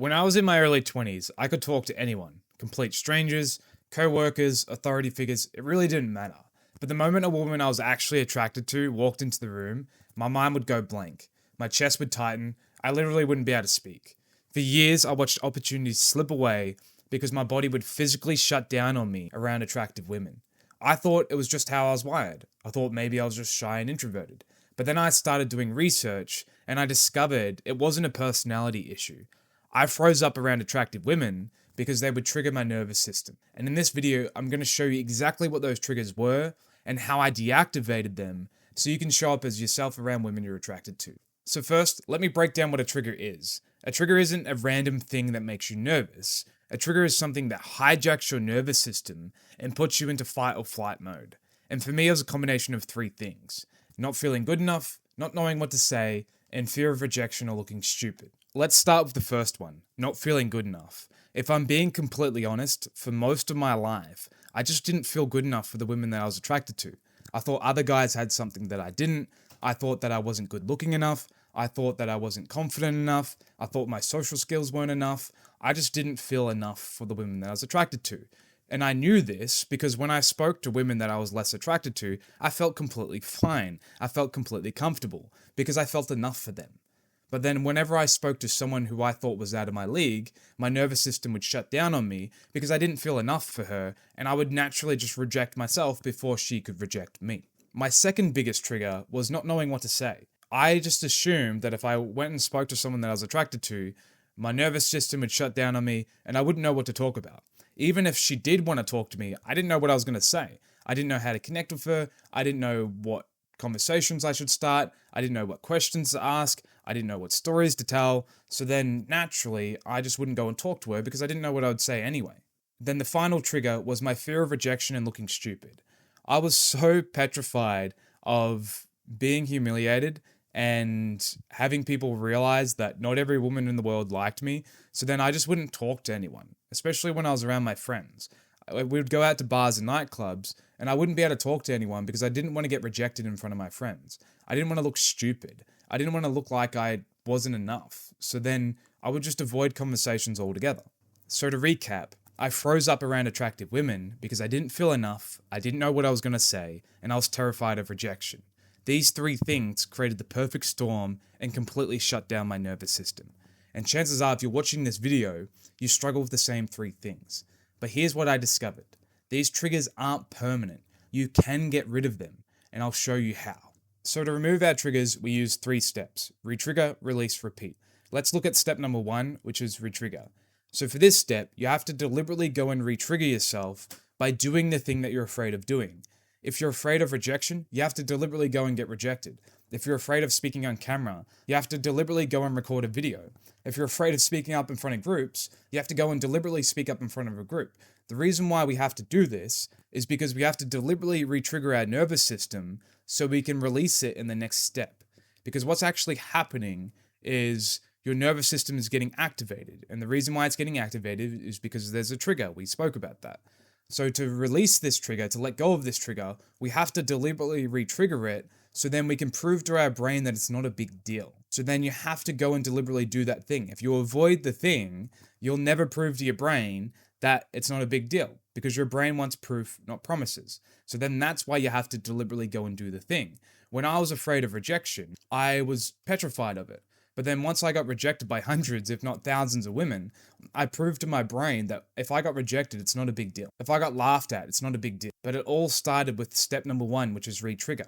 When I was in my early 20s, I could talk to anyone, complete strangers, co-workers, authority figures, it really didn't matter. But the moment a woman I was actually attracted to walked into the room, my mind would go blank. My chest would tighten, I literally wouldn't be able to speak. For years, I watched opportunities slip away because my body would physically shut down on me around attractive women. I thought it was just how I was wired. I thought maybe I was just shy and introverted. But then I started doing research and I discovered it wasn't a personality issue. I froze up around attractive women because they would trigger my nervous system. And in this video, I'm going to show you exactly what those triggers were and how I deactivated them so you can show up as yourself around women you're attracted to. So first, let me break down what a trigger is. A trigger isn't a random thing that makes you nervous. A trigger is something that hijacks your nervous system and puts you into fight or flight mode. And for me, it was a combination of three things: not feeling good enough, not knowing what to say, and fear of rejection or looking stupid. Let's start with the first one, not feeling good enough. If I'm being completely honest, for most of my life, I just didn't feel good enough for the women that I was attracted to. I thought other guys had something that I didn't. I thought that I wasn't good looking enough. I thought that I wasn't confident enough. I thought my social skills weren't enough. I just didn't feel enough for the women that I was attracted to. And I knew this because when I spoke to women that I was less attracted to, I felt completely fine. I felt completely comfortable because I felt enough for them. But then whenever I spoke to someone who I thought was out of my league, my nervous system would shut down on me because I didn't feel enough for her, and I would naturally just reject myself before she could reject me. My second biggest trigger was not knowing what to say. I just assumed that if I went and spoke to someone that I was attracted to, my nervous system would shut down on me and I wouldn't know what to talk about. Even if she did want to talk to me, I didn't know what I was going to say. I didn't know how to connect with her. I didn't know what conversations I should start. I didn't know what questions to ask. I didn't know what stories to tell. So then naturally, I just wouldn't go and talk to her because I didn't know what I would say anyway. Then the final trigger was my fear of rejection and looking stupid. I was so petrified of being humiliated and having people realize that not every woman in the world liked me. So then I just wouldn't talk to anyone, especially when I was around my friends. We would go out to bars and nightclubs and I wouldn't be able to talk to anyone because I didn't want to get rejected in front of my friends. I didn't want to look stupid. I didn't want to look like I wasn't enough. So then I would just avoid conversations altogether. So to recap, I froze up around attractive women because I didn't feel enough, I didn't know what I was going to say, and I was terrified of rejection. These three things created the perfect storm and completely shut down my nervous system. And chances are, if you're watching this video, you struggle with the same three things. But here's what I discovered. These triggers aren't permanent. You can get rid of them, and I'll show you how. So to remove our triggers, we use 3 steps: retrigger, release, repeat. Let's look at step number 1, which is retrigger. So for this step, you have to deliberately go and retrigger yourself by doing the thing that you're afraid of doing. If you're afraid of rejection, you have to deliberately go and get rejected. If you're afraid of speaking on camera, you have to deliberately go and record a video. If you're afraid of speaking up in front of groups, you have to go and deliberately speak up in front of a group. The reason why we have to do this is because we have to deliberately retrigger our nervous system so we can release it in the next step. Because what's actually happening is your nervous system is getting activated. And the reason why it's getting activated is because there's a trigger. We spoke about that. So to release this trigger, to let go of this trigger, we have to deliberately re-trigger it so then we can prove to our brain that it's not a big deal. So then you have to go and deliberately do that thing. If you avoid the thing, you'll never prove to your brain that it's not a big deal because your brain wants proof, not promises. So then that's why you have to deliberately go and do the thing. When I was afraid of rejection, I was petrified of it. But then once I got rejected by hundreds, if not thousands of women, I proved to my brain that if I got rejected, it's not a big deal. If I got laughed at, it's not a big deal. But it all started with step number 1, which is re-trigger.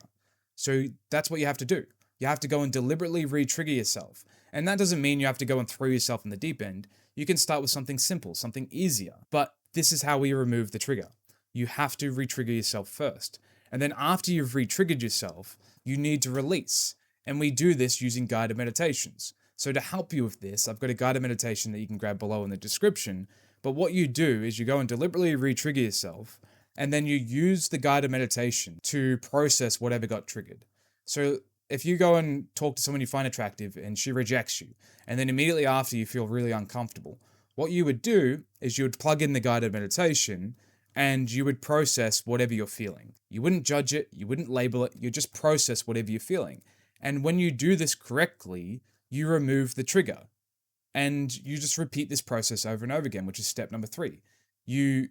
So that's what you have to do. You have to go and deliberately re-trigger yourself. And that doesn't mean you have to go and throw yourself in the deep end. You can start with something simple, something easier. But this is how we remove the trigger. You have to re-trigger yourself first. And then after you've re-triggered yourself, you need to release. And we do this using guided meditations. So to help you with this, I've got a guided meditation that you can grab below in the description. But what you do is you go and deliberately re-trigger yourself, and then you use the guided meditation to process whatever got triggered. So if you go and talk to someone you find attractive and she rejects you, and then immediately after you feel really uncomfortable, what you would do is you would plug in the guided meditation and you would process whatever you're feeling. You wouldn't judge it, you wouldn't label it, you just process whatever you're feeling. And when you do this correctly, you remove the trigger. And you just repeat this process over and over again, which is step number 3. You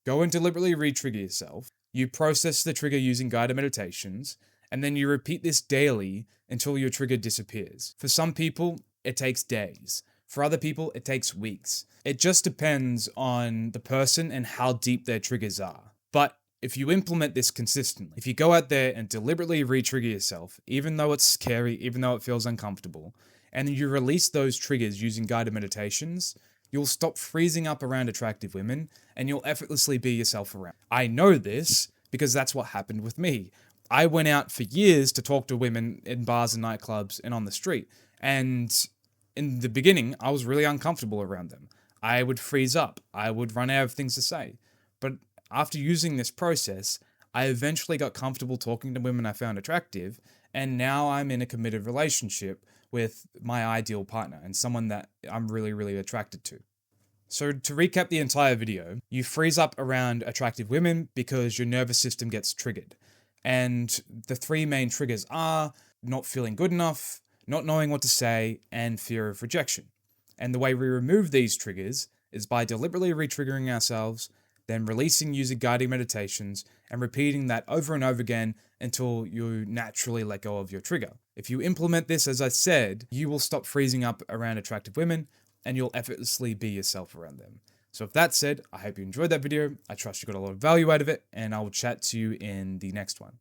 go and deliberately re-trigger yourself. You process the trigger using guided meditations, and then you repeat this daily until your trigger disappears. For some people, it takes days. For other people, it takes weeks. It just depends on the person and how deep their triggers are. But if you implement this consistently, if you go out there and deliberately re-trigger yourself, even though it's scary, even though it feels uncomfortable, and you release those triggers using guided meditations, you'll stop freezing up around attractive women and you'll effortlessly be yourself around. I know this because that's what happened with me. I went out for years to talk to women in bars and nightclubs and on the street. And in the beginning, I was really uncomfortable around them. I would freeze up. I would run out of things to say. But after using this process, I eventually got comfortable talking to women I found attractive, and now I'm in a committed relationship with my ideal partner and someone that I'm really, really attracted to. So to recap the entire video, you freeze up around attractive women because your nervous system gets triggered. And the 3 main triggers are not feeling good enough, not knowing what to say, and fear of rejection. And the way we remove these triggers is by deliberately re-triggering ourselves, then releasing using guided meditations, and repeating that over and over again until you naturally let go of your trigger. If you implement this, as I said, you will stop freezing up around attractive women, and you'll effortlessly be yourself around them. So with that said, I hope you enjoyed that video. I trust you got a lot of value out of it, and I will chat to you in the next one.